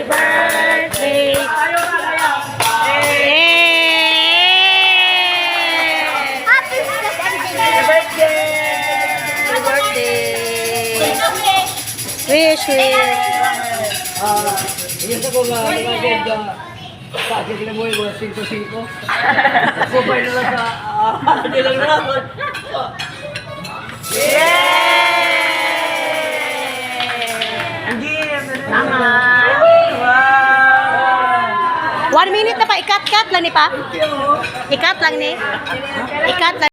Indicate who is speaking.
Speaker 1: birthday. Happy birthday. Wish.
Speaker 2: Gusto ko nga, kasi kinabuhay ko na 5-5. Kupay na lang sa nilang naman.
Speaker 1: Tama. 1 minute na pa, ikat-kat lang ni pa. Ikat lang ni. Ikat lang.